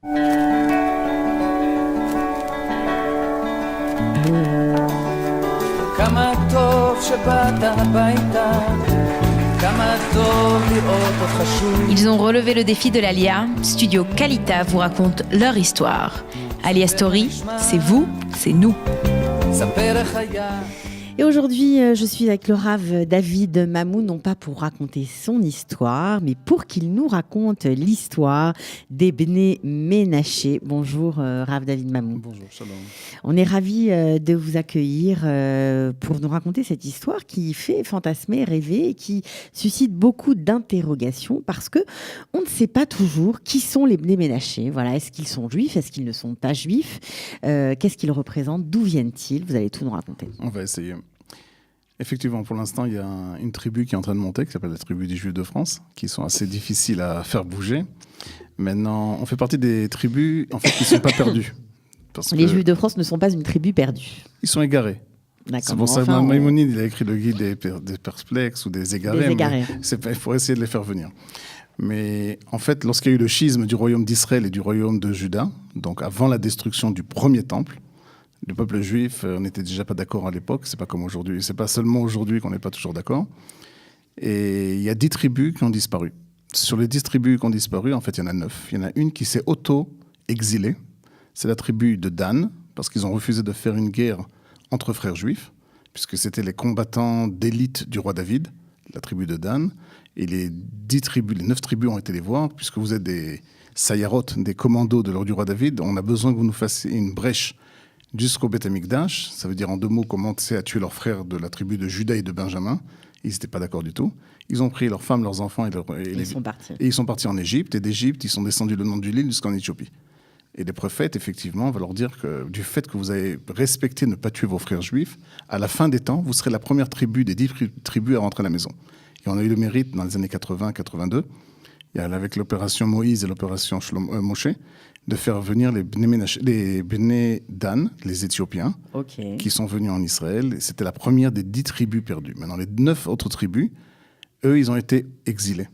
Ils ont relevé le défi de l'Alia. Studio Kalita vous raconte leur histoire. Alia Story, c'est vous, c'est nous. Et aujourd'hui, je suis avec le Rav David Mamou, non pas pour raconter son histoire, mais pour qu'il nous raconte l'histoire des Bnei Ménaché. Bonjour Rav David Mamou. Bonjour, shalom. On est ravis de vous accueillir pour nous raconter cette histoire qui fait fantasmer, rêver et qui suscite beaucoup d'interrogations parce que on ne sait pas toujours qui sont les Bnei Ménaché. Voilà, est-ce qu'ils sont juifs, est-ce qu'ils ne sont pas juifs, qu'est-ce qu'ils représentent, d'où viennent-ils? Vous allez tout nous raconter. On va essayer. Effectivement, pour l'instant, il y a une tribu qui est en train de monter, qui s'appelle la tribu des Juifs de France, qui sont assez difficiles à faire bouger. Maintenant, on fait partie des tribus en fait, qui ne sont pas perdues. Les Juifs de France ne sont pas une tribu perdue. Ils sont égarés. D'accord. C'est pour ça que Maïmonide il a écrit le guide des perplexes ou des égarés. Des égarés. Il faut essayer de les faire venir. Mais en fait, lorsqu'il y a eu le schisme du royaume d'Israël et du royaume de Juda, donc avant la destruction du premier temple, le peuple juif, on n'était déjà pas d'accord à l'époque. C'est pas comme aujourd'hui. C'est pas seulement aujourd'hui qu'on n'est pas toujours d'accord. Et il y a 10 tribus qui ont disparu. Sur les 10 tribus qui ont disparu, en fait, il y en a 9. Il y en a une qui s'est auto-exilée. C'est la tribu de Dan, parce qu'ils ont refusé de faire une guerre entre frères juifs, puisque c'était les combattants d'élite du roi David, la tribu de Dan. Et les 9 tribus ont été les voir, puisque vous êtes des sayarot, des commandos du roi David. On a besoin que vous nous fassiez une brèche jusqu'au Beth Amikdash. Ça veut dire en 2 mots commencer à tuer leurs frères de la tribu de Juda et de Benjamin. Ils n'étaient pas d'accord du tout. Ils ont pris leurs femmes, leurs enfants et ils sont partis en Égypte. Et d'Égypte, ils sont descendus le long du Nil jusqu'en Éthiopie. Et les prophètes, effectivement, vont leur dire que du fait que vous avez respecté ne pas tuer vos frères juifs, à la fin des temps, vous serez la première tribu des 10 tribus à rentrer à la maison. Et on a eu le mérite dans les années 80-82, avec l'opération Moïse et l'opération Moshe, de faire venir les Bnei Dan, les Éthiopiens, qui sont venus en Israël. Et c'était la première des 10 tribus perdues. Maintenant, les 9 autres tribus, eux, ils ont été exilés.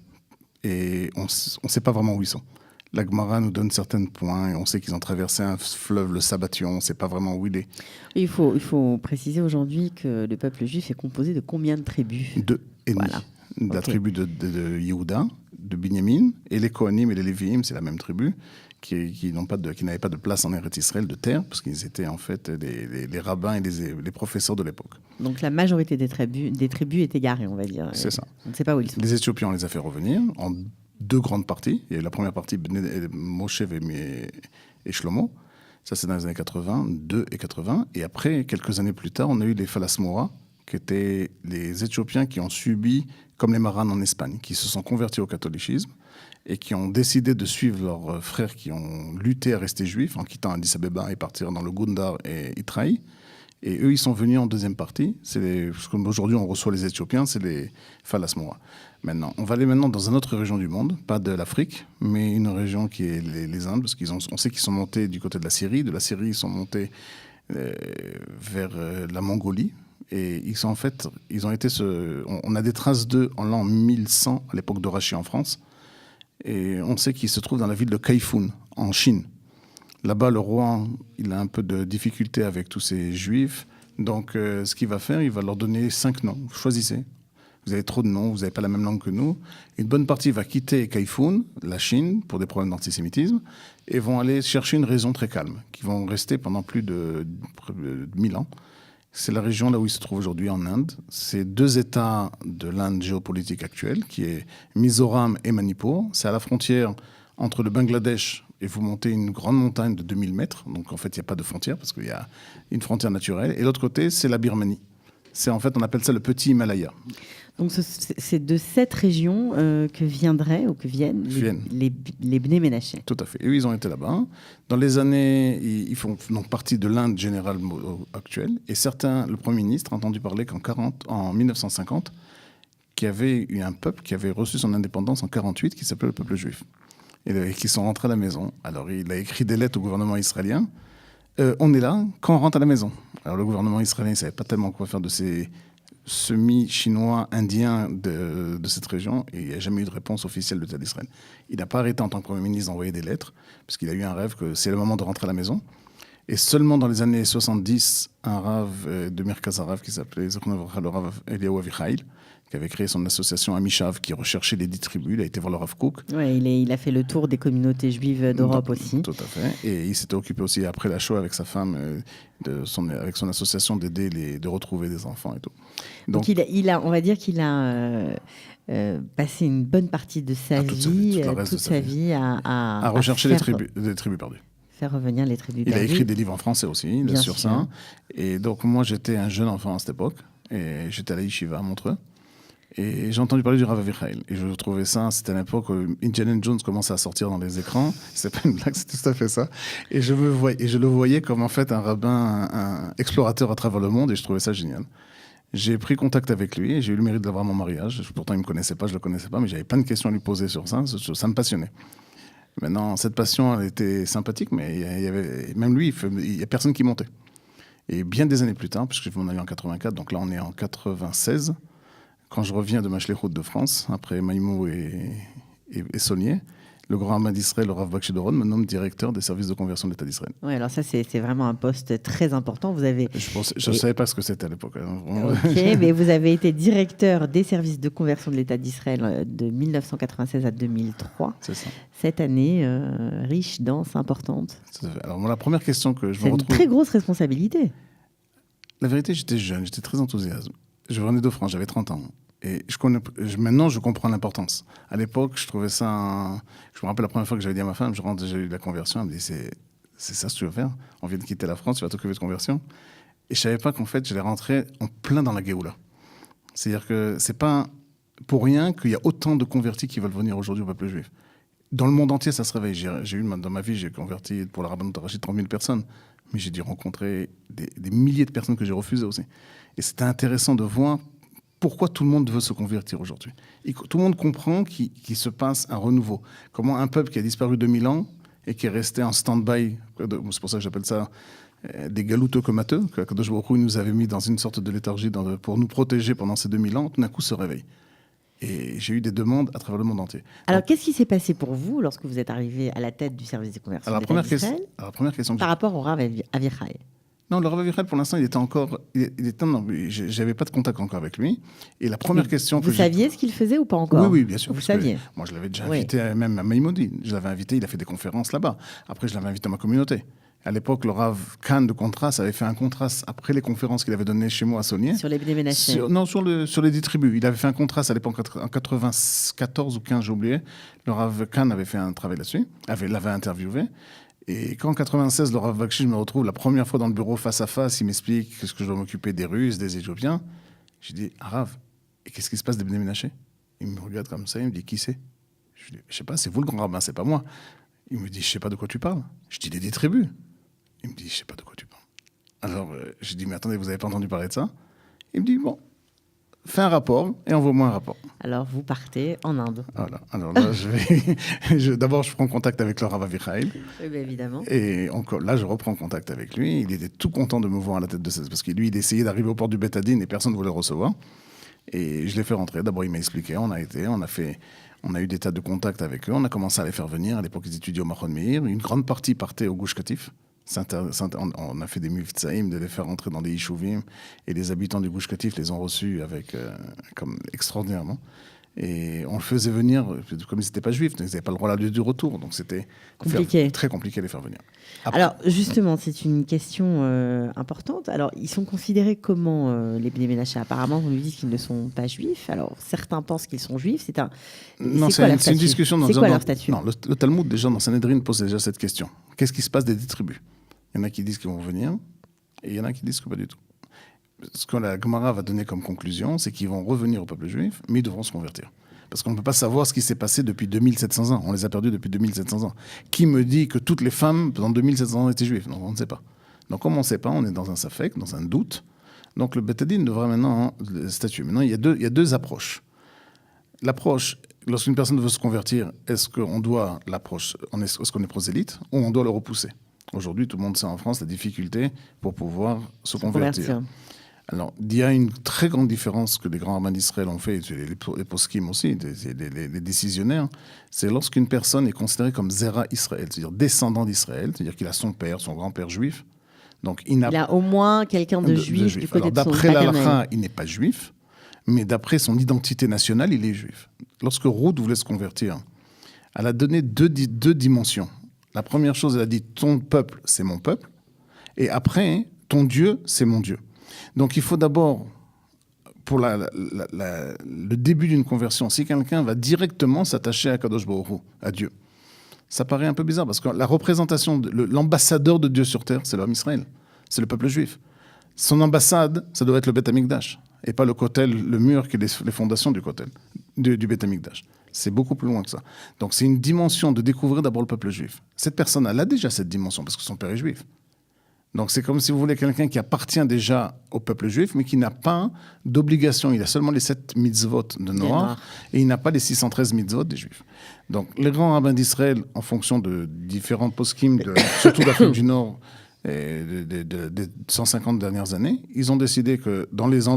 Et on ne sait pas vraiment où ils sont. La Gemara nous donne certains points et on sait qu'ils ont traversé un fleuve, le Sabbatyon. On ne sait pas vraiment où il est. Il faut préciser aujourd'hui que le peuple juif est composé de combien de tribus? 2 et demi. Voilà. La tribu de Yehuda, de Binyamin, et les Kohanim et les Lévi'im, c'est la même tribu, qui n'avaient pas de place en Eretz Israël, de terre, parce qu'ils étaient en fait les rabbins et les professeurs de l'époque. Donc la majorité des tribus est égarée, on va dire. C'est ça. On ne sait pas où ils sont. Les Éthiopiens, on les a fait revenir en 2 grandes parties. Il y a eu la première partie, Moshe et Shlomo. Ça, c'est dans les années 80, 2 et 80. Et après, quelques années plus tard, on a eu les Phalasmora, qui étaient les Éthiopiens qui ont subi, comme les Marans en Espagne, qui se sont convertis au catholicisme et qui ont décidé de suivre leurs frères qui ont lutté à rester juifs en quittant Addis Abeba et partir dans le Gundar et Itraï. Et eux, ils sont venus en deuxième partie. Comme aujourd'hui, on reçoit les Éthiopiens, c'est les Phalasmora. Maintenant, on va aller dans une autre région du monde, pas de l'Afrique, mais une région qui est les Indes, parce qu'on sait qu'ils sont montés du côté de la Syrie. De la Syrie, ils sont montés vers la Mongolie. Et on a des traces d'eux en l'an 1100, à l'époque d'Horatie en France. Et on sait qu'ils se trouvent dans la ville de Kaifun, en Chine. Là-bas, le roi, il a un peu de difficulté avec tous ces juifs. Donc, ce qu'il va faire, il va leur donner 5 noms. Choisissez. Vous avez trop de noms, vous n'avez pas la même langue que nous. Une bonne partie va quitter Kaifun, la Chine, pour des problèmes d'antisémitisme, et vont aller chercher une région très calme, qui vont rester pendant plus de 1000 ans. C'est la région là où il se trouve aujourd'hui en Inde. C'est 2 États de l'Inde géopolitique actuelle, qui est Mizoram et Manipur. C'est à la frontière entre le Bangladesh et vous montez une grande montagne de 2000 mètres. Donc en fait, il n'y a pas de frontière parce qu'il y a une frontière naturelle. Et l'autre côté, c'est la Birmanie. En fait, on appelle ça le petit Himalaya. Donc c'est de cette région que viennent les Bnei Ménaché. Tout à fait. Et eux, ils ont été là-bas. Dans les années, ils font donc partie de l'Inde générale actuelle. Et certains, le Premier ministre, a entendu parler en 1950, qu'il y avait eu un peuple qui avait reçu son indépendance en 1948, qui s'appelait le peuple juif. Et qui sont rentrés à la maison. Alors il a écrit des lettres au gouvernement israélien. On est là quand on rentre à la maison. Alors le gouvernement israélien ne savait pas tellement quoi faire de ces semi-chinois, indien de cette région, et il n'y a jamais eu de réponse officielle de l'État d'Israël. Il n'a pas arrêté en tant que Premier ministre d'envoyer des lettres, parce qu'il a eu un rêve que c'est le moment de rentrer à la maison. Et seulement dans les années 70, un rave de Merkaz Harav qui s'appelait le Rav Eliyahu Avichail, qui avait créé son association Amishav, qui recherchait les 10 tribus. Il a été voir le Rav Kook. Ouais, il a fait le tour des communautés juives d'Europe aussi. Tout à fait. Et il s'était occupé aussi, après la Shoah, avec sa femme, avec son association, de retrouver des enfants et tout. Donc on va dire qu'il a passé une bonne partie de sa vie, toute sa vie à rechercher les tribus perdues. Faire revenir les tribus perdues. Il a écrit des livres en français aussi, sur ça. Et donc, moi, j'étais un jeune enfant à cette époque. Et j'étais à la Yeshiva à Montreux. Et j'ai entendu parler du Rav Avichail. Et je trouvais ça, c'était à l'époque où Indiana Jones commençait à sortir dans les écrans. C'est pas une blague, c'est tout à fait ça. Et je le voyais comme en fait un rabbin, un explorateur à travers le monde. Et je trouvais ça génial. J'ai pris contact avec lui et j'ai eu le mérite d'avoir mon mariage. Pourtant, il ne me connaissait pas, je ne le connaissais pas, mais j'avais plein de questions à lui poser sur ça. Ça me passionnait. Maintenant, cette passion, elle était sympathique, mais il y avait, même lui, il n'y a personne qui montait. Et bien des années plus tard, puisque je m'en allais en 84, donc là on est en 96, quand je reviens de ma shlichut de France, après Maïmou et Saunier, le grand rabbin d'Israël, le Rav Bakshi Doron, me nomme directeur des services de conversion de l'État d'Israël. Oui, alors ça, c'est vraiment un poste très important. Vous avez... Je ne savais pas ce que c'était à l'époque. Ok, mais vous avez été directeur des services de conversion de l'État d'Israël de 1996 à 2003. C'est ça. Cette année riche, dense, importante. Alors, moi, la première question que je me retrouve... C'est une très grosse responsabilité. La vérité, j'étais jeune, j'étais très enthousiaste. Je venais de France, j'avais 30 ans. Et maintenant, je comprends l'importance. À l'époque, je trouvais ça... Je me rappelle la première fois que j'avais dit à ma femme, j'ai eu la conversion, elle me dit, c'est ça ce que tu veux faire? On vient de quitter la France, tu vas t'occuper de conversion? Et je ne savais pas qu'en fait, j'allais rentrer en plein dans la Géoula. C'est-à-dire que ce n'est pas pour rien qu'il y a autant de convertis qui veulent venir aujourd'hui au peuple juif. Dans le monde entier, ça se réveille. Dans ma vie, j'ai converti pour la Rabbanut Harashit 30 000 personnes. Mais j'ai dû rencontrer des milliers de personnes que j'ai refusées aussi. Et c'était intéressant de voir pourquoi tout le monde veut se convertir aujourd'hui. Et tout le monde comprend qu'il se passe un renouveau. Comment un peuple qui a disparu 2000 ans et qui est resté en stand-by, c'est pour ça que j'appelle ça des galouteux comateux, que Kadosh Baruch Hu nous avait mis dans une sorte de léthargie pour nous protéger pendant ces 2000 ans, tout d'un coup se réveille. Et j'ai eu des demandes à travers le monde entier. Alors, qu'est-ce qui s'est passé pour vous lorsque vous êtes arrivé à la tête du service de conversion de l'État d'Israël par rapport au Rav Avichail? Non, le Rav Avichail, pour l'instant, il était encore... j'avais pas de contact encore avec lui. Et la première question que vous saviez ce qu'il faisait ou pas encore? Oui, bien sûr. Vous saviez? Moi, je l'avais déjà invité, même à Maïmoudi. Je l'avais invité, il a fait des conférences là-bas. Après, je l'avais invité à ma communauté. À l'époque, le Rav Khan de Contraste avait fait un contraste après les conférences qu'il avait données chez moi à Saunier. Sur les Bnei-Menachem. Non, sur les 10 tribus. Il avait fait un contraste à l'époque, en 94 ou 15, j'ai oublié. Le Rav Khan avait fait un travail là-dessus, l'avait interviewé. Et quand en 96, le Rav Bakshi, je me retrouve la première fois dans le bureau face à face, il m'explique qu'est-ce que je dois m'occuper des Russes, des Éthiopiens. Je dis, Rav, et qu'est-ce qui se passe des Bnei Menachem? Il me regarde comme ça, il me dit, qui c'est? Je dis, je sais pas, c'est vous le grand rabbin, c'est pas moi. Il me dit, je sais pas de quoi tu parles. Je dis, des 10 tribus. Il me dit, je sais pas de quoi tu parles. Alors, je dis, mais attendez, vous avez pas entendu parler de ça? Il me dit, bon, fais un rapport et envoie-moi un rapport. Alors, vous partez en Inde. Voilà. Alors là, d'abord, je prends contact avec le Rav Avichail. Oui, bien évidemment. Et encore, là, je reprends contact avec lui. Il était tout content de me voir à la tête de cette... Parce que lui, il essayait d'arriver au port du Beth Din et personne ne voulait le recevoir. Et je l'ai fait rentrer. D'abord, il m'a expliqué. On a eu des tas de contacts avec eux. On a commencé à les faire venir. À l'époque, ils étudiaient au Machon Meir. Une grande partie partait au Gush Katif. On a fait des mivtsaïm de les faire rentrer dans des yishuvim et les habitants du Gush Katif les ont reçus comme extraordinairement. Et on le faisait venir, comme ils n'étaient pas juifs, ils n'avaient pas le droit du retour, donc c'était très compliqué de les faire venir. Après, alors justement, c'est une question importante. Alors ils sont considérés comment les Bnei Menachem? Apparemment, on nous dit qu'ils ne sont pas juifs. Alors certains pensent qu'ils sont juifs. C'est une discussion. C'est quoi leur statut? Non, le Talmud déjà dans Sanhedrin pose déjà cette question. Qu'est-ce qui se passe des 10 tribus? Il y en a qui disent qu'ils vont venir et il y en a qui disent que pas du tout. Ce que la Gemara va donner comme conclusion, c'est qu'ils vont revenir au peuple juif, mais ils devront se convertir. Parce qu'on ne peut pas savoir ce qui s'est passé depuis 2700 ans. On les a perdus depuis 2700 ans. Qui me dit que toutes les femmes, pendant 2700 ans, étaient juives? Non, on ne sait pas. Donc, comme on ne sait pas, on est dans un safek, dans un doute. Donc, le Beth Din devra maintenant statuer. Maintenant, il y a deux approches. L'approche, lorsqu'une personne veut se convertir, est-ce qu'on doit l'approche, est-ce qu'on est prosélyte, ou on doit le repousser? Aujourd'hui, tout le monde sait en France la difficulté pour pouvoir se convertir. Alors, il y a une très grande différence que les grands rabbins d'Israël ont fait, et les poskim aussi, les décisionnaires, c'est lorsqu'une personne est considérée comme Zera Israël, c'est-à-dire descendant d'Israël, c'est-à-dire qu'il a son père, son grand-père juif. Donc, il a au moins quelqu'un de juif du côté Alors, de son d'après paternel. l'Halakha, il n'est pas juif, mais d'après son identité nationale, il est juif. Lorsque Ruth voulait se convertir, elle a donné deux dimensions. La première chose, elle a dit « ton peuple, c'est mon peuple », et après, « ton Dieu, c'est mon Dieu ». Donc il faut d'abord, pour le début d'une conversion, si quelqu'un va directement s'attacher à Kadosh Baruch Hu, à Dieu, ça paraît un peu bizarre, parce que la représentation, l'ambassadeur de Dieu sur terre, c'est l'homme Israël, c'est le peuple juif. Son ambassade, ça doit être le Beth Amikdash, et pas le kotel, le mur qui est les fondations du kotel, du Beth Amikdash. C'est beaucoup plus loin que ça. Donc c'est une dimension de découvrir d'abord le peuple juif. Cette personne, elle a déjà cette dimension, parce que son père est juif. Donc c'est comme si vous voulez quelqu'un qui appartient déjà au peuple juif, mais qui n'a pas d'obligation. Il a seulement les 7 mitzvot de Noach, et il n'a pas les 613 mitzvot des juifs. Donc les grands rabbins d'Israël, en fonction de différents poskim, surtout d'Afrique du Nord, et des 150 dernières années, ils ont décidé que dans les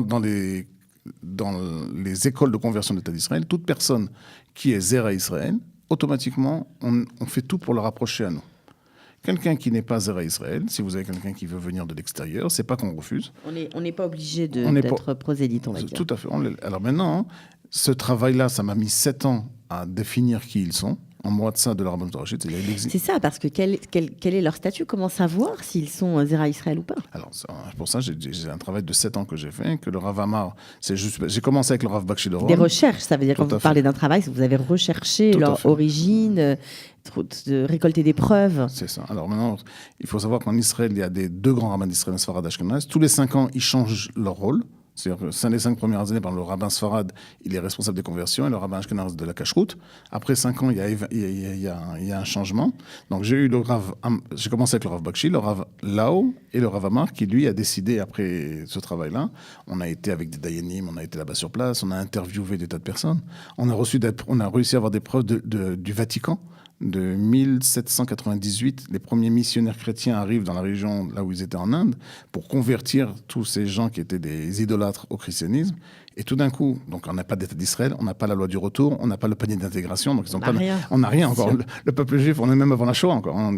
écoles de conversion d'État d'Israël, toute personne qui est Zera Israël, automatiquement, on fait tout pour le rapprocher à nous. Quelqu'un qui n'est pas Zera Israël, si vous avez quelqu'un qui veut venir de l'extérieur, c'est pas qu'on refuse. On n'est pas obligé d'être prosélyte, on va dire. Tout à fait. Alors maintenant, ce travail-là, ça m'a mis 7 ans à définir qui ils sont. En mois de ça, de leur Torah. C'est ça, parce que quel est leur statut? Comment savoir s'ils sont Zera Israël ou pas? Alors, pour ça, j'ai un travail de 7 ans que j'ai fait, que le Rav Amar, j'ai commencé avec le Rav Bakshi de Rome. Des recherches, ça veut dire, quand vous parlez d'un travail, vous avez recherché leur origine, récolté des preuves. C'est ça. Alors maintenant, il faut savoir qu'en Israël, il y a deux grands rabbins d'Israël, Sfarad et Ashkenaz. Tous les 5 ans, ils changent leur rôle. C'est-à-dire que les 5 premières années, par le rabbin Sfarad, il est responsable des conversions, et le rabbin Ashkenaz de la cache-route. Après 5 ans, il y a un changement. Donc j'ai commencé avec le Rav Bakshi, le Rav Lao et le Rav Amar, qui lui a décidé, après ce travail-là, on a été avec des dayanim, on a été là-bas sur place, on a interviewé des tas de personnes, on a réussi à avoir des preuves du Vatican. De 1798, les premiers missionnaires chrétiens arrivent dans la région là où ils étaient en Inde pour convertir tous ces gens qui étaient des idolâtres au christianisme. Et tout d'un coup, donc on n'a pas d'État d'Israël, on n'a pas la loi du retour, on n'a pas le panier d'intégration, donc on n'a rien encore. Le peuple juif, on est même avant la Shoah encore. Hein.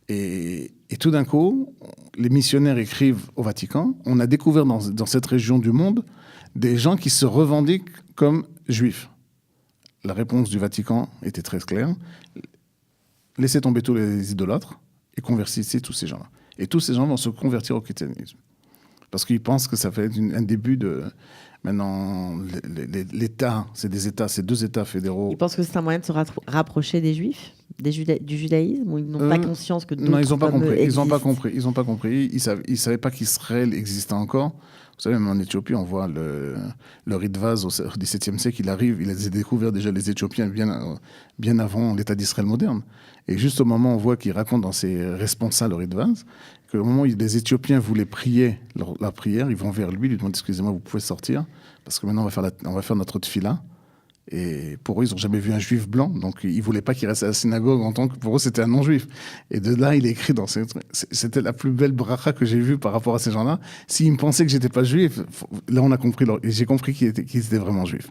Et tout d'un coup, les missionnaires écrivent au Vatican, on a découvert dans cette région du monde des gens qui se revendiquent comme juifs. La réponse du Vatican était très claire. Laissez tomber tous les idolâtres et convertissez tous ces gens-là. Et tous ces gens vont se convertir au christianisme. Parce qu'ils pensent que ça fait un début de... Maintenant, l'État, c'est 2 États fédéraux. Ils pensent que c'est un moyen de se rapprocher des Juifs, du judaïsme, ou ils n'ont pas conscience que d'autres... Non, ils n'ont pas compris. Ils ne savaient pas qu'Israël existait encore. Vous savez, même en Éthiopie, on voit le Ritvaz au XVIIe siècle, il arrive, il a découvert déjà les Éthiopiens bien avant l'État d'Israël moderne. Et juste au moment où on voit qu'il raconte dans ses responsables, le Ritvaz, qu'au moment où les Éthiopiens voulaient prier la prière, ils vont vers lui, lui demandent « Excusez-moi, vous pouvez sortir, parce que maintenant on va faire notre tefila ». Et pour eux, ils n'ont jamais vu un juif blanc, donc ils ne voulaient pas qu'il reste à la synagogue en tant que... Pour eux, c'était un non-juif. Et de là, il est écrit dans ces trucs. C'était la plus belle bracha que j'ai vue par rapport à ces gens-là. S'ils me pensaient que je n'étais pas juif, là, on a compris, et j'ai compris qu'ils étaient vraiment juifs.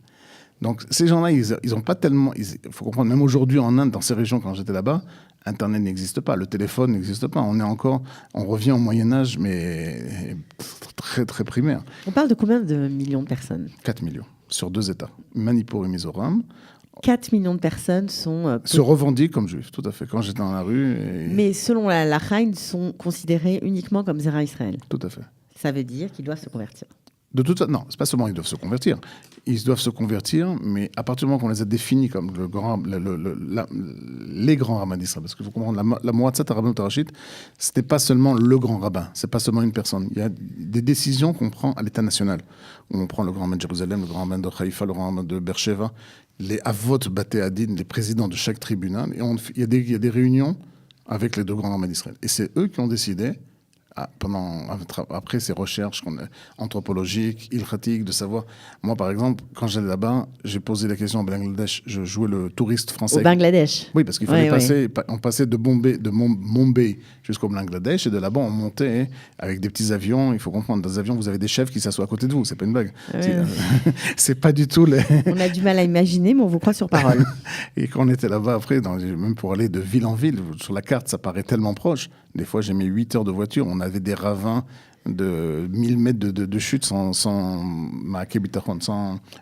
Donc, ces gens-là, ils n'ont pas tellement... Il faut comprendre, même aujourd'hui, en Inde, dans ces régions, quand j'étais là-bas, Internet n'existe pas, le téléphone n'existe pas. On revient au Moyen-Âge, mais très, très primaire. On parle de combien de millions de personnes? 4 millions. Sur 2 États, Manipur et Mizoram. 4 millions de personnes se revendiquent comme juifs, tout à fait. Quand j'étais dans la rue... Mais selon la Lacha, ils sont considérés uniquement comme Zera Israël. Tout à fait. Ça veut dire qu'ils doivent se convertir. De toute façon, non, c'est pas seulement ils doivent se convertir. Ils doivent se convertir, mais à partir du moment qu'on les a définis comme les grands rabbins d'Israël, parce qu'il faut comprendre, la Moatzat Rabbin Tarashit, c'était pas seulement le grand rabbin, c'est pas seulement une personne. Il y a des décisions qu'on prend à l'état national. On prend le grand rabbin de Jérusalem, le grand rabbin de Haïfa, le grand rabbin de Beersheva, les avot Bate Adin, les présidents de chaque tribunal, et il y a des réunions avec les 2 grands rabbins d'Israël. Et c'est eux qui ont décidé, après ces recherches anthropologiques, ilkhatiques, de savoir. Moi, par exemple, quand j'allais là-bas, j'ai posé la question au Bangladesh. Je jouais le touriste français. Au Bangladesh. Oui, parce qu'il fallait on passait de Mumbai jusqu'au Bangladesh, et de là-bas, on montait avec des petits avions. Il faut comprendre, dans les avions, vous avez des chefs qui s'assoient à côté de vous. C'est pas une blague. C'est pas du tout On a du mal à imaginer, mais on vous croit sur parole. Et quand on était là-bas, après, même pour aller de ville en ville, sur la carte, ça paraît tellement proche. Des fois, j'ai mis 8 heures de voiture. On avait des ravins de 1000 mètres de chute sans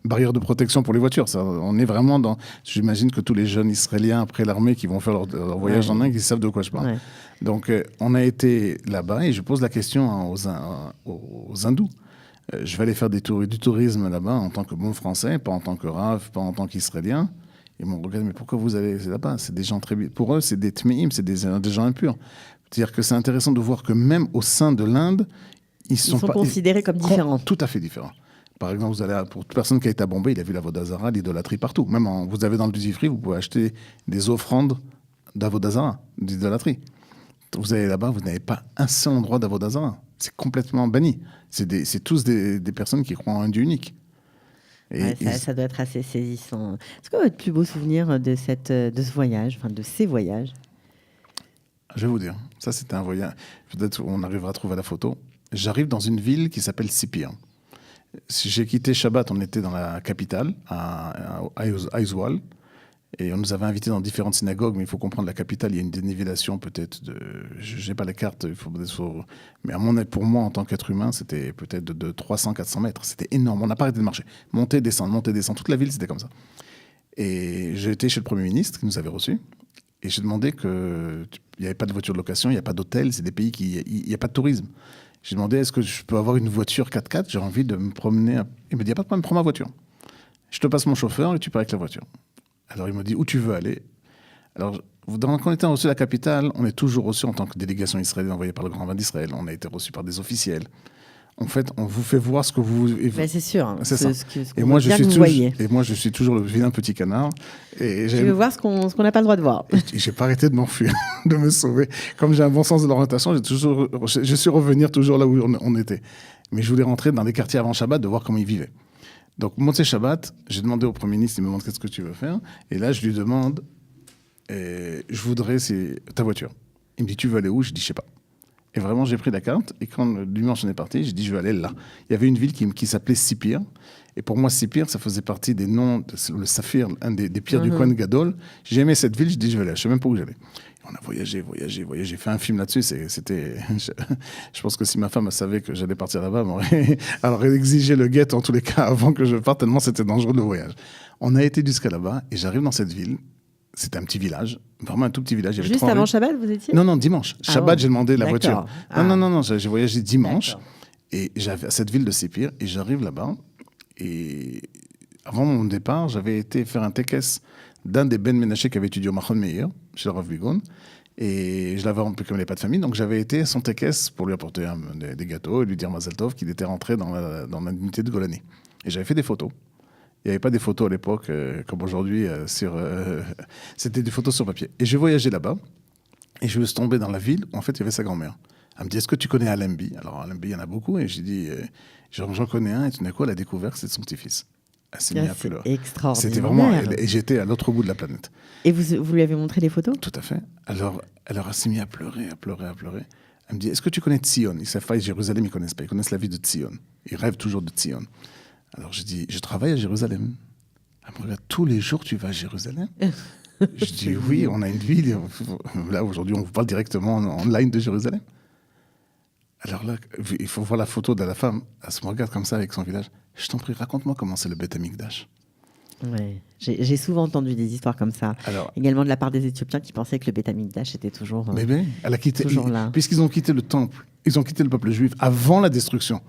barrière de protection pour les voitures. On est vraiment dans... J'imagine que tous les jeunes Israéliens, après l'armée, qui vont faire leur voyage en Inde, ils savent de quoi je parle. Ouais. Donc, on a été là-bas, et je pose la question aux hindous. Je vais aller faire du tourisme là-bas en tant que bon Français, pas en tant que Rav, pas en tant qu'Israélien. Ils m'ont regardé, mais pourquoi vous allez là-bas? C'est des gens pour eux, c'est des tmeim, c'est des gens impurs. C'est-à-dire que c'est intéressant de voir que même au sein de l'Inde, ils sont considérés comme différents. Tout à fait différents. Par exemple, pour toute personne qui a été à Bombay, il a vu l'Avodah Zarah, l'idolâtrie partout. Même vous avez dans le duty free, vous pouvez acheter des offrandes d'Avodah Zarah, d'idolâtrie. Vous allez là-bas, vous n'avez pas un seul endroit d'Avodah Zarah. C'est complètement banni. C'est tous des personnes qui croient en un Dieu unique. Ça doit être assez saisissant. Est-ce que votre plus beau souvenir de ce voyage, enfin de ces voyages? Je vais vous dire, ça c'était un voyage, peut-être on arrivera à trouver la photo. J'arrive dans une ville qui s'appelle Sipir. J'ai quitté Shabbat, on était dans la capitale, à Aizawl, et on nous avait invités dans différentes synagogues, mais il faut comprendre, la capitale, il y a une dénivellation peut-être je n'ai pas la carte, mais pour moi, en tant qu'être humain, c'était peut-être de 300-400 mètres. C'était énorme, on n'a pas arrêté de marcher. Monter, descendre, toute la ville, c'était comme ça. Et j'ai été chez le Premier ministre, qui nous avait reçus, et j'ai demandé il n'y avait pas de voiture de location, il n'y a pas d'hôtel, c'est des pays il n'y a pas de tourisme. J'ai demandé, est-ce que je peux avoir une voiture 4x4 ? J'ai envie de me promener. Il me dit, il n'y a pas de problème, prends ma voiture. Je te passe mon chauffeur et tu pars avec la voiture. Alors il me dit, où tu veux aller ? Alors, quand on était reçu à la capitale, on est toujours reçu en tant que délégation israélienne envoyée par le Grand Rabbin d'Israël. On a été reçu par des officiels. En fait, on vous fait voir ce que vous... Ben c'est sûr. Hein, c'est ça. Et moi, je suis toujours le vilain petit canard. Et je veux voir ce qu'on n'a pas le droit de voir. Et j'ai pas arrêté de m'enfuir, de me sauver. Comme j'ai un bon sens de l'orientation, je suis revenir toujours là où on était. Mais je voulais rentrer dans les quartiers avant Shabbat, de voir comment ils vivaient. Donc, Motzei Shabbat, j'ai demandé au Premier ministre, il me demande qu'est-ce que tu veux faire. Et là, je lui demande, je voudrais, c'est ta voiture. Il me dit, tu veux aller où ? Je dis, je sais pas. Et vraiment, j'ai pris la carte. Et quand le dimanche on est parti, j'ai dit, je vais aller là. Il y avait une ville qui s'appelait Sipir. Et pour moi, Sipir, ça faisait partie des noms, le saphir, un des pierres du Kohen Gadol. J'ai aimé cette ville, je dis, je vais là. Je ne sais même pas où j'allais. On a voyagé. J'ai fait un film là-dessus. Je pense que si ma femme savait que j'allais partir là-bas, elle aurait exigé le guet en tous les cas avant que je parte, tellement c'était dangereux le voyage. On a été jusqu'à là-bas et j'arrive dans cette ville. C'était un petit village, vraiment un tout petit village. Juste avant Shabbat, vous étiez ? Non, dimanche. Shabbat, j'ai demandé la voiture. Non, j'ai voyagé dimanche. Et j'avais à cette ville de Sipir, et j'arrive là-bas. Et avant mon départ, j'avais été faire un tekes d'un des Ben Menaché qui avait étudié au Machon Meir, chez le Rav Bigon. Et je l'avais rempli comme il n'avait pas de famille. Donc j'avais été à son tekes pour lui apporter des gâteaux et lui dire Mazel Tov qu'il était rentré dans l'unité de Golani. Et j'avais fait des photos. Il n'y avait pas des photos à l'époque, comme aujourd'hui, c'était des photos sur papier. Et j'ai voyagé là-bas, et je suis tombé dans la ville où, en fait, il y avait sa grand-mère. Elle me dit, est-ce que tu connais Alembi ? Alors, Alembi, il y en a beaucoup, et j'ai dit, j'en connais un, et tout d'un coup, elle a découvert que c'était son petit-fils. Elle s'est mise à pleurer. C'est extraordinaire. C'était vraiment... Et j'étais à l'autre bout de la planète. Et vous lui avez montré les photos ? Tout à fait. Alors, elle s'est mise à pleurer. Elle me dit, est-ce que tu connais Tzion ? Ils ne savent pas, Jérusalem, ils ne connaissent pas. Ils connaissent la vie de Tzion. Ils rêvent toujours de Tzion. Alors je dis, je travaille à Jérusalem. Elle me regarde, tous les jours tu vas à Jérusalem ? Je dis, oui, on a une ville. Là, aujourd'hui, on vous parle directement en ligne de Jérusalem. Alors là, il faut voir la photo de la femme. Elle se regarde comme ça avec son village. Je t'en prie, raconte-moi comment c'est le Beth Amikdash. Ouais. J'ai souvent entendu des histoires comme ça. Alors, également de la part des Éthiopiens qui pensaient que le Beth Amikdash était toujours, elle a quitté, toujours là. Puisqu'ils ont quitté le temple, ils ont quitté le peuple juif avant la destruction.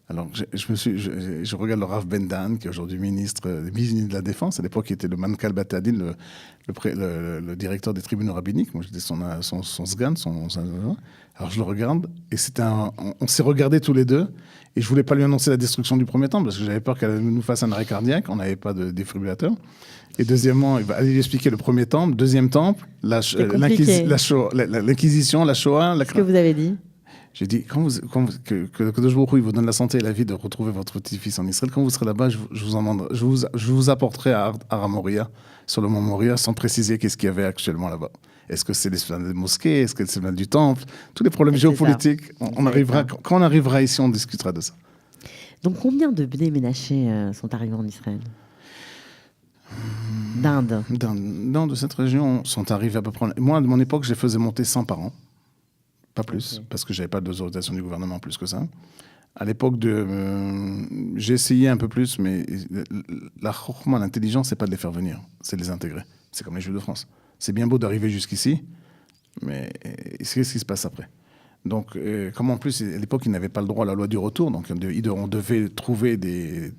Alors, je regarde le Rav Ben-Dan, qui est aujourd'hui ministre de la Défense. À l'époque, il était le Mankal Batadin, le directeur des tribunaux rabbiniques. Moi, j'étais son sgan. Alors, je le regarde, et on s'est regardés tous les deux. Et je ne voulais pas lui annoncer la destruction du premier temple, parce que j'avais peur qu'elle nous fasse un arrêt cardiaque. On n'avait pas de défibrillateur. Et deuxièmement, il va aller lui expliquer le premier temple. Deuxième temple, l'Inquisition, la Shoah. Qu'est-ce que vous avez dit ? J'ai dit, que le Kadosh Baruch Hu, il vous donne la santé et la vie de retrouver votre petit-fils en Israël, quand vous serez là-bas, je vous apporterai à Har Moria, sur le mont Moria, sans préciser qu'est-ce qu'il y avait actuellement là-bas. Est-ce que c'est l'esplanade des mosquées? Est-ce que c'est l'esplanade du temple? Tous les problèmes géopolitiques, quand on arrivera ici, on discutera de ça. Donc, combien de Bnei Ménaché sont arrivés en Israël? D'Inde. De cette région sont arrivés à peu près... Moi, à mon époque, je les faisais monter 100 par an. Pas plus, parce que je n'avais pas d'autorisation du gouvernement plus que ça. À l'époque, j'ai essayé un peu plus, mais la chorma, l'intelligence, c'est pas de les faire venir, c'est de les intégrer. C'est comme les Juifs de France. C'est bien beau d'arriver jusqu'ici, mais qu'est-ce qui se passe après? Donc, comme en plus, à l'époque, ils n'avaient pas le droit à la loi du retour, donc on devait trouver des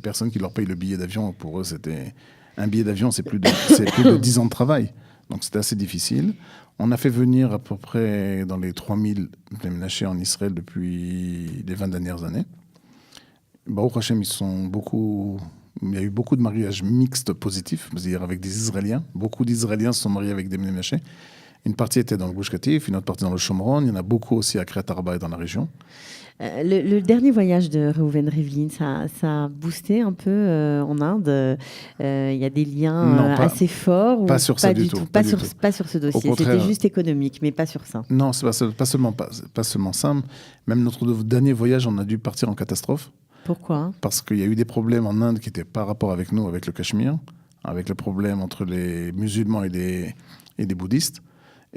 personnes qui leur payent le billet d'avion. Pour eux, c'était... Un billet d'avion, c'est plus de 10 ans de travail. Donc, c'était assez difficile. On a fait venir à peu près dans les 3000 Ménachés en Israël depuis les 20 dernières années. Baruch Hashem, il y a eu beaucoup de mariages mixtes positifs, c'est-à-dire avec des Israéliens. Beaucoup d'Israéliens se sont mariés avec des Ménachés. Une partie était dans le Gush Katif, une autre partie dans le Shomron. Il y en a beaucoup aussi à Kiryat Arba et dans la région. Le dernier voyage de Reuven Rivlin, ça a boosté un peu en Inde. Il y a des liens assez forts. Pas sur ça du tout. Pas sur ce dossier. C'était juste économique, mais pas sur ça. Non, c'est pas seulement ça. Même notre dernier voyage, on a dû partir en catastrophe. Pourquoi? Parce qu'il y a eu des problèmes en Inde qui n'étaient pas rapport avec nous, avec le Cachemire, avec le problème entre les musulmans et les bouddhistes.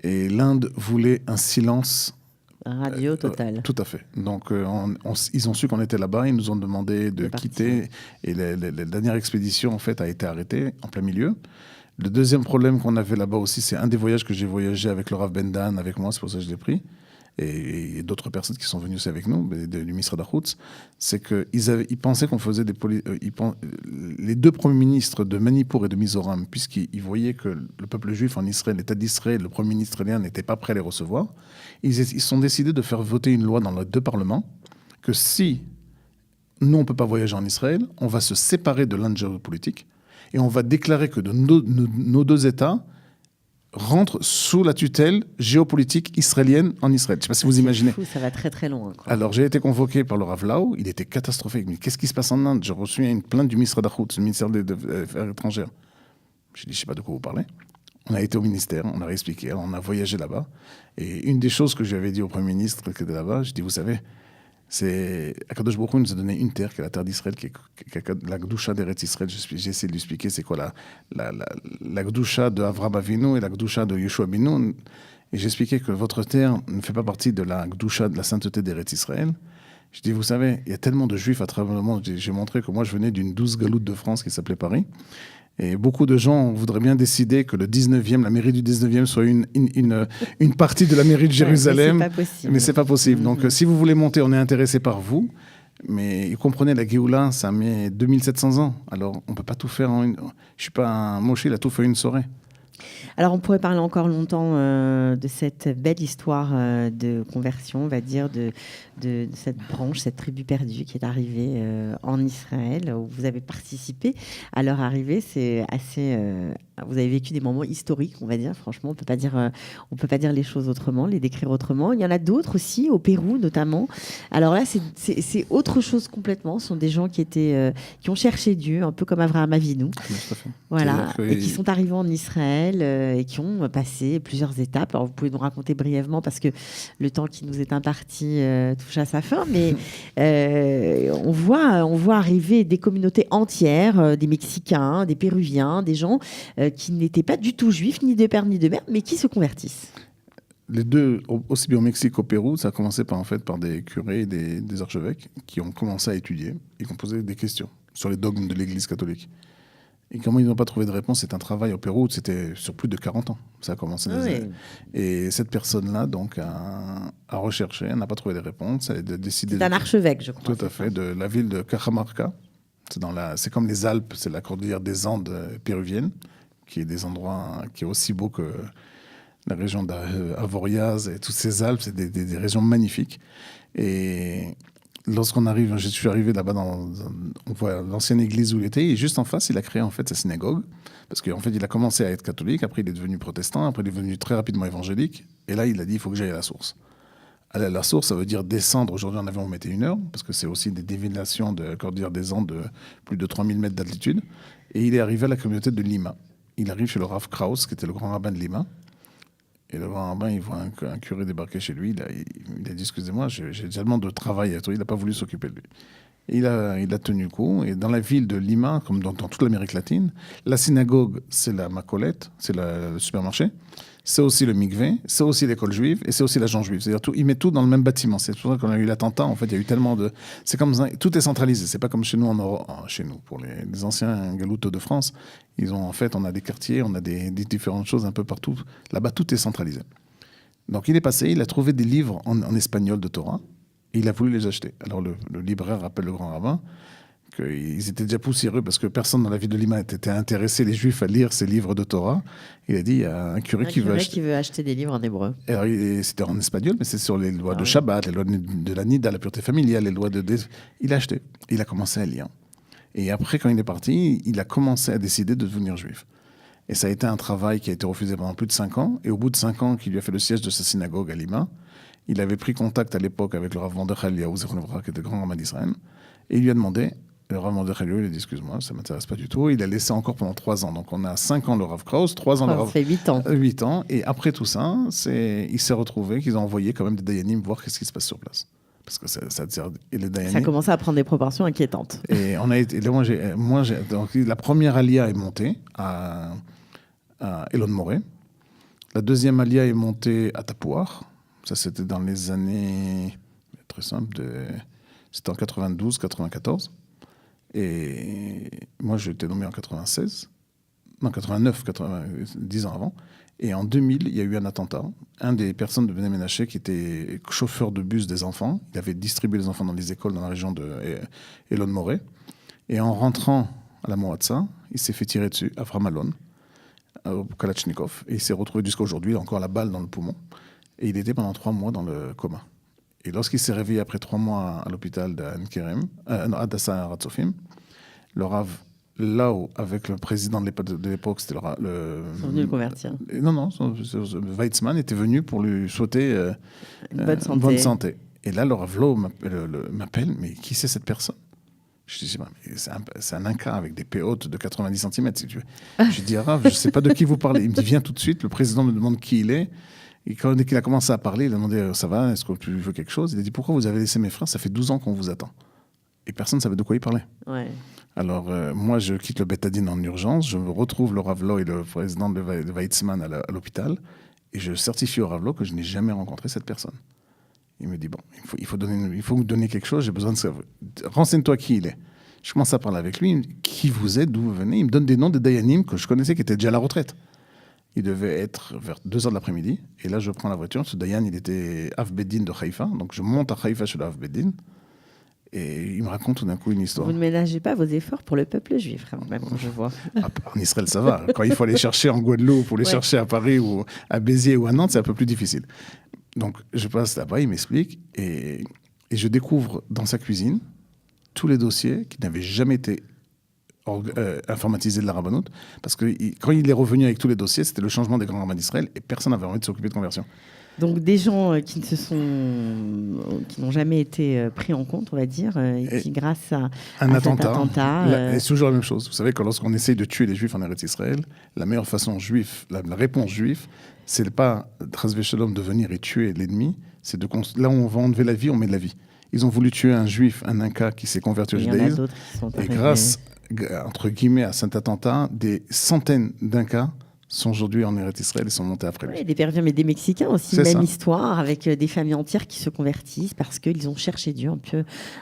Et l'Inde voulait un silence radio total. Tout à fait. Donc, ils ont su qu'on était là-bas, ils nous ont demandé de quitter. Et la dernière expédition, en fait, a été arrêtée en plein milieu. Le deuxième problème qu'on avait là-bas aussi, c'est un des voyages que j'ai voyagé avec le Rav Ben-Dan, avec moi, c'est pour ça que je l'ai pris. Et d'autres personnes qui sont venues aussi avec nous, du ministre d'Achutz, c'est qu'ils pensaient qu'on faisait les deux premiers ministres de Manipur et de Mizoram, puisqu'ils voyaient que le peuple juif en Israël, l'État d'Israël, le premier ministre israélien n'était pas prêt à les recevoir, ils sont décidés de faire voter une loi dans les deux parlements que si nous, on ne peut pas voyager en Israël, on va se séparer de l'Inde géopolitique et on va déclarer que nos deux États rentre sous la tutelle géopolitique israélienne en Israël. Je ne sais pas si vous imaginez. Fou, ça va très très loin. Alors j'ai été convoqué par le Rav Lau, il était catastrophique. Mais qu'est-ce qui se passe en Inde? J'ai reçu une plainte du ministre d'Achutz, le ministère des Affaires étrangères. J'ai dit, je ne sais pas de quoi vous parlez. On a été au ministère, on a réexpliqué, on a voyagé là-bas. Et une des choses que j'avais dit au Premier ministre qui était là-bas, je dis, vous savez, Akadosh Baruch Hu nous a donné une terre qui est la terre d'Israël, qui est la Gdusha d'Eretz Israël. J'ai essayé de lui expliquer c'est quoi la Gdusha de Avraham Avinu et la Gdusha de Yeshua Binu. Et j'expliquais que votre terre ne fait pas partie de la Gdusha, de la sainteté d'Eretz Israël. Je dis, vous savez, il y a tellement de juifs à travers le monde. J'ai montré que moi, je venais d'une 12 galoute de France qui s'appelait Paris. Et beaucoup de gens voudraient bien décider que le 19e, la mairie du 19e soit une partie de la mairie de Jérusalem. Mais c'est pas possible. Donc, si vous voulez monter, on est intéressé par vous. Mais vous comprenez, la Géoula, ça met 2700 ans. Alors, on peut pas tout faire Je suis pas un Moshe, il a tout fait une soirée. Alors, on pourrait parler encore longtemps de cette belle histoire de conversion, on va dire, de cette branche, cette tribu perdue qui est arrivée en Israël, où vous avez participé à leur arrivée. C'est assez... vous avez vécu des moments historiques, on va dire. Franchement, on peut pas dire les choses autrement, les décrire autrement. Il y en a d'autres aussi, au Pérou notamment. Alors là, c'est autre chose complètement. Ce sont des gens qui ont cherché Dieu, un peu comme Avraham Avinu. Voilà, et qui sont arrivés en Israël et qui ont passé plusieurs étapes. Alors, vous pouvez nous raconter brièvement, parce que le temps qui nous est imparti touche à sa fin, mais on voit arriver des communautés entières, des Mexicains, des Péruviens, des gens qui n'étaient pas du tout juifs, ni de père ni de mère, mais qui se convertissent. Les deux, aussi bien au Mexique qu'au Pérou, ça a commencé par des curés et des archevêques qui ont commencé à étudier et qui ont posé des questions sur les dogmes de l'Église catholique. Et comment ils n'ont pas trouvé de réponse? C'est un travail au Pérou, c'était sur plus de 40 ans. Ça a commencé. Et cette personne-là, donc, a recherché, elle n'a pas trouvé de réponse. Elle a décidé. C'est un archevêque, je crois. Tout à fait, de la ville de Cajamarca. C'est comme les Alpes, c'est la cordillère des Andes péruviennes, qui est des endroits qui est aussi beau que la région d'Avoriaz et toutes ces Alpes, c'est des régions magnifiques. Et lorsqu'on arrive, je suis arrivé là-bas, on voit l'ancienne église où il était, et juste en face, il a créé en fait sa synagogue, parce qu'en fait, il a commencé à être catholique, après il est devenu protestant, après il est devenu très rapidement évangélique, et là, il a dit, il faut que j'aille à la source. Aller à la source, ça veut dire descendre. Aujourd'hui, en avion, on mettait 1 heure, parce que c'est aussi des déviations de Cordillère des Andes de plus de 3000 mètres d'altitude. Et il est arrivé à la communauté de Lima. Il arrive chez le Rav Krauss, qui était le grand rabbin de Lima. Et le grand rabbin, il voit un curé débarquer chez lui. Il a dit, excusez-moi, j'ai tellement de travail à toi. Il n'a pas voulu s'occuper de lui. Et il a tenu coup. Et dans la ville de Lima, comme dans toute l'Amérique latine, la synagogue, c'est la macolette, c'est le supermarché. C'est aussi le mikvé, c'est aussi l'école juive et c'est aussi l'agent juif. C'est-à-dire il met tout dans le même bâtiment. C'est pour ça qu'on a eu l'attentat. En fait, il y a eu tellement de. C'est comme ça, tout est centralisé. C'est pas comme chez nous en Europe. Chez nous, pour les anciens galoutos de France, on a des quartiers, on a des différentes choses un peu partout. Là-bas, tout est centralisé. Donc il est passé, il a trouvé des livres en espagnol de Torah et il a voulu les acheter. Alors le libraire appelle le grand rabbin. Ils étaient déjà poussiéreux parce que personne dans la ville de Lima était intéressé, les Juifs, à lire ces livres de Torah. Il a dit, il y a un curé qui veut acheter des livres en hébreu. Alors, c'était en espagnol, mais c'est sur les lois de Shabbat, les lois de la Nida, la pureté familiale, les lois de... Il a acheté, il a commencé à lire. Et après, quand il est parti, il a commencé à décider de devenir juif. Et ça a été un travail qui a été refusé pendant plus de 5 ans. Et au bout de 5 ans, qu'il lui a fait le siège de sa synagogue à Lima, il avait pris contact à l'époque avec le Rav Mordechai Eliyahu Zichrono, qui était grand rabbin d'Israël, et il lui a demandé... Le Rav Mordechai Eliyahu, il a dit, excuse-moi, ça ne m'intéresse pas du tout. Il a laissé encore pendant 3 ans. Donc, on a 5 ans le Rav Krauss, 3 ans le Rav... Ça fait 8 ans. 8 ans. Et après tout ça, il s'est retrouvé qu'ils ont envoyé quand même des dayanim voir qu'est-ce qui se passe sur place. Parce que et les dayanim... Ça commençait à prendre des proportions inquiétantes. Et on a été... Donc, la première alia est montée à Elon Moré. La deuxième alia est montée à Tapouar. Ça, c'était dans les années... Très simple. C'était en 92, 94. Et moi, j'ai été nommé en 96, non, 89, 10 ans avant. Et en 2000, il y a eu un attentat. Un des personnes de Bnei Menaché qui était chauffeur de bus des enfants, il avait distribué les enfants dans les écoles dans la région de Elon Moré. Et en rentrant à la Moatza, il s'est fait tirer dessus, à Framalon, au Kalachnikov. Et il s'est retrouvé jusqu'à aujourd'hui, encore la balle dans le poumon. Et il était pendant 3 mois dans le coma. Et lorsqu'il s'est réveillé après 3 mois à l'hôpital à Hadassah Hatzofim, le Rav, là-haut, avec le président de l'époque, c'était le... Ils sont venus le convertir. Non, Weizmann était venu pour lui souhaiter une bonne santé. Et là, le Rav Lo m'appelle, mais qui c'est cette personne? Je dis, c'est un Inca avec des péotes de 90 cm, si tu veux. Je dis, Rav, je ne sais pas de qui vous parlez. Il me dit, viens tout de suite, le président me demande qui il est. Et dès qu'il a commencé à parler, il a demandé, ça va, est-ce que tu veux quelque chose? Il a dit, pourquoi vous avez laissé mes frères? Ça fait 12 ans qu'on vous attend. Et personne ne savait de quoi il parlait. Ouais. Alors, moi, je quitte le Bétadine en urgence. Je retrouve le Rav Lo et le président de Weizmann à l'hôpital. Et je certifie au Rav Lo que je n'ai jamais rencontré cette personne. Il me dit, bon, il faut me donner quelque chose, j'ai besoin de ça. Renseigne-toi qui il est. Je commence à parler avec lui. Qui vous êtes? D'où vous venez? Il me donne des noms des dayanim que je connaissais, qui étaient déjà à la retraite. Il devait être vers 2h de l'après-midi. Et là, je prends la voiture. Ce Dayan, il était Av Beddin de Haïfa. Donc, je monte à Haïfa chez le Av Beddin. Et il me raconte tout d'un coup une histoire. Vous ne ménagez pas vos efforts pour le peuple juif, même, je vois. En Israël, ça va. Quand il faut aller chercher en Guadeloupe, ou les chercher à Paris, ou à Béziers, ou à Nantes, c'est un peu plus difficile. Donc, je passe là-bas, il m'explique. Et je découvre dans sa cuisine tous les dossiers qui n'avaient jamais été informatisé de la rabbanoute, parce que quand il est revenu avec tous les dossiers, c'était le changement des grands rabbins d'Israël et personne n'avait envie de s'occuper de conversion. Donc des gens qui n'ont jamais été pris en compte, on va dire, et qui grâce à un attentat, attentat c'est toujours la même chose. Vous savez que lorsqu'on essaye de tuer les Juifs en Eretz Israël, la meilleure façon la réponse juive, c'est pas Chas v'Shalom de venir et tuer l'ennemi, c'est là où on va enlever la vie, on met de la vie. Ils ont voulu tuer un Juif, un Inca qui s'est converti au judaïsme, et grâce entre guillemets à cet attentat, des centaines d'Incas sont aujourd'hui en Eretz Israël et sont montés après lui. Oui, des Péruviens, mais des Mexicains aussi, c'est même ça. Histoire, avec des familles entières qui se convertissent parce qu'ils ont cherché Dieu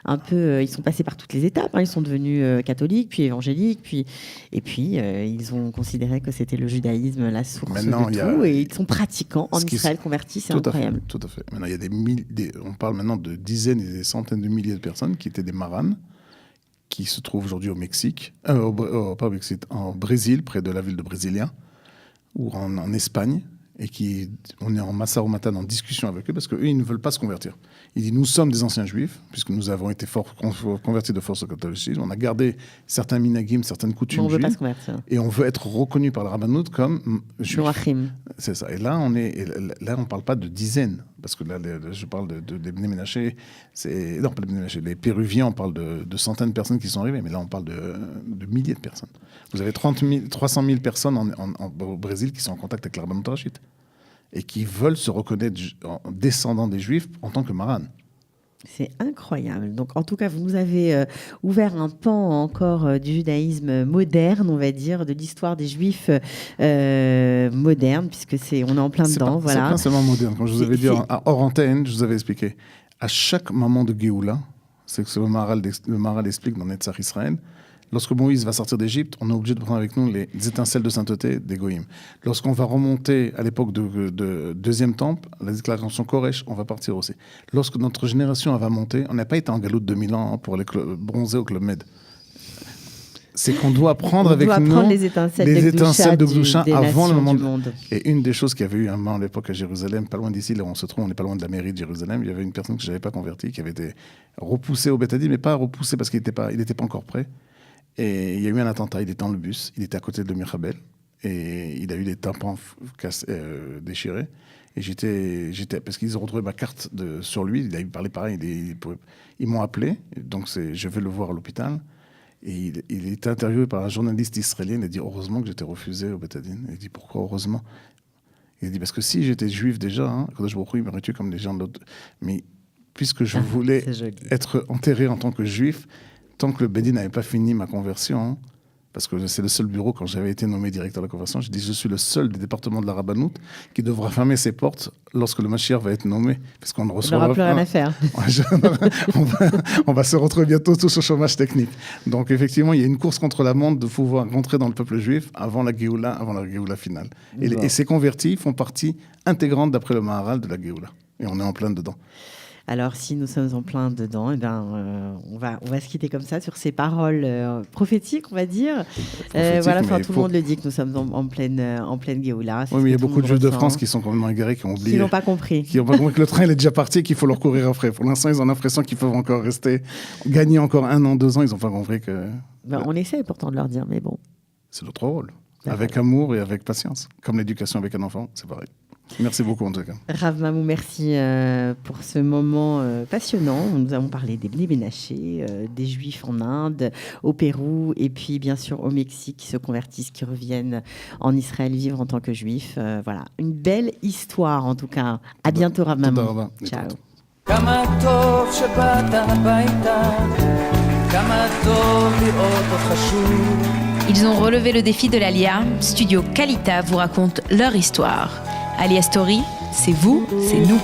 un peu. Ils sont passés par toutes les étapes. Ils sont devenus catholiques, puis évangéliques, et puis ils ont considéré que c'était le judaïsme la source maintenant, de tout, et ils sont pratiquants en Israël convertis, c'est incroyable. Tout à fait. Maintenant, il y a on parle maintenant de dizaines et des centaines de milliers de personnes qui étaient des maranes, qui se trouvent aujourd'hui au Mexique, pas au Mexique, en Brésil, près de la ville de Brasilia, ou en Espagne, et on est en Massaromatan, en discussion avec eux, parce qu'eux, ils ne veulent pas se convertir. Ils disent, nous sommes des anciens juifs, puisque nous avons été convertis de force au catholicisme, on a gardé certains minagim, certaines coutumes juives, on veut pas se convertir. Et on veut être reconnu par la rabbanoute comme juif. Noachim. C'est ça. Et là, on ne parle pas de dizaines, parce que là, je parle des Bnei Ménaché, non, pas les Bnei Ménaché, les Péruviens, on parle de centaines de personnes qui sont arrivées, mais là, on parle de milliers de personnes. Vous avez 300 000 personnes au Brésil qui sont en contact avec la Rabbanut Rachit et qui veulent se reconnaître en descendants des Juifs en tant que Maran. C'est incroyable. Donc, en tout cas, vous nous avez ouvert un pan encore du judaïsme moderne, on va dire, de l'histoire des Juifs modernes, puisque on est en plein dedans. C'est pas seulement moderne. Comme je vous avais dit hors antenne, je vous avais expliqué. À chaque moment de Géoula, c'est ce que le Maharal explique dans Netzach Israël. Lorsque Moïse va sortir d'Égypte, on est obligé de prendre avec nous les étincelles de sainteté des Goïm. Lorsqu'on va remonter à l'époque de deuxième temple, la déclaration Koresh, on va partir aussi. Lorsque notre génération va monter, on n'a pas été en galoute de 2000 ans pour aller bronzer au Club Med. C'est qu'on doit prendre avec nous les étincelles de Gdoucha avant le moment du monde. Et une des choses qu'il y avait eu un moment à l'époque à Jérusalem, pas loin d'ici, là où on se trouve, on n'est pas loin de la mairie de Jérusalem, il y avait une personne que je n'avais pas convertie, qui avait été repoussée au Beth Adi, mais pas repoussée parce qu'il n'était pas encore prêt. Et il y a eu un attentat, il était dans le bus, il était à côté de Mirabel, et il a eu des tympans déchirés. Et j'étais parce qu'ils ont retrouvé ma carte sur lui, il a parlé pareil, ils m'ont appelé, donc je vais le voir à l'hôpital. Et il était interviewé par un journaliste israélien, il a dit heureusement que j'étais refusé au Beth Din. Il dit pourquoi heureusement? Il a dit parce que si j'étais juif déjà, quand je il m'aurait tué comme les gens de l'autre. Mais puisque je voulais être enterré en tant que juif, tant que le Bedin n'avait pas fini ma conversion, parce que c'est le seul bureau, quand j'avais été nommé directeur de la conversion, j'ai dit je suis le seul des départements de la Rabbanout qui devra fermer ses portes lorsque le Mashiach va être nommé, parce qu'on ne reçoit plus rien à faire. on va se retrouver bientôt tous au chômage technique. Donc effectivement, il y a une course contre la montre de pouvoir rentrer dans le peuple juif avant la Géoula finale. Et ces convertis font partie intégrante, d'après le Maharal, de la Géoula. Et on est en plein dedans. Alors, si nous sommes en plein dedans, eh ben, on va se quitter comme ça sur ces paroles prophétiques, on va dire. Voilà, tout le monde le dit que nous sommes en pleine Géoula. Oui, mais il y a beaucoup de Juifs de France qui sont complètement égarés, qui ont oublié. Qui n'ont pas compris. Qui n'ont pas compris que le train il est déjà parti et qu'il faut leur courir après. Pour l'instant, ils ont l'impression qu'ils peuvent encore rester, gagner encore 1 an, 2 ans. Ils n'ont pas compris que. On essaie pourtant de leur dire, mais bon. C'est notre rôle. Avec amour et avec patience. Comme l'éducation avec un enfant, c'est pareil. Merci beaucoup en tout cas. Rav Mamou, merci pour ce moment passionnant. Nous avons parlé des Bnei Ménaché, des Juifs en Inde, au Pérou et puis bien sûr au Mexique qui se convertissent, qui reviennent en Israël vivre en tant que Juifs. Voilà, une belle histoire en tout cas. À bientôt Rav Mamou. Ciao. Ils ont relevé le défi de l'Alia. Studio Kalita vous raconte leur histoire. Alia Story, c'est vous, c'est nous.